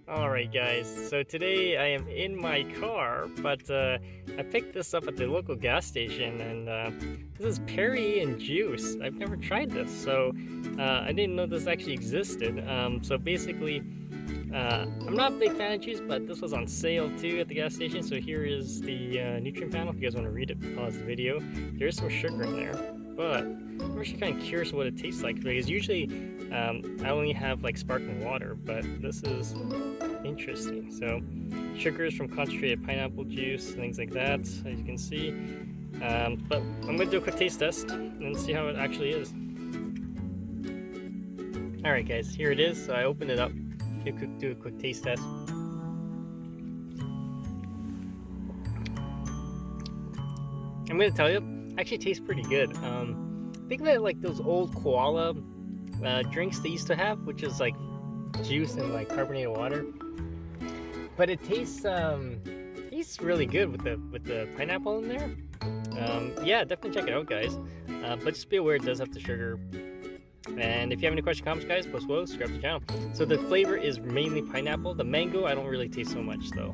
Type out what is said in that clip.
Alright guys, so today I am in my car, but I picked this up at the local gas station, and this is Perrier juice. I've never tried this, so I didn't know this actually existed. So basically, I'm not a big fan of juice, but this was on sale too at the gas station, so here is the nutrient panel. If you guys want to read it, pause the video. There is some sugar in there, but I'm actually kind of curious what it tastes like, because usually I only have like sparkling water, but this is interesting. So sugars from concentrated pineapple juice, things like that, as you can see. But I'm gonna do a quick taste test and see how it actually is. Alright guys, here it is. So I opened it up. Do a quick taste test. I'm gonna tell you, actually tastes pretty good. Think of it like those old koala drinks they used to have, which is like juice and like carbonated water. But it tastes really good with the pineapple in there. Yeah, definitely check it out, guys. But just be aware it does have the sugar. And if you have any questions, comments, guys, post below, subscribe to the channel. So the flavor is mainly pineapple. The mango, I don't really taste so much though.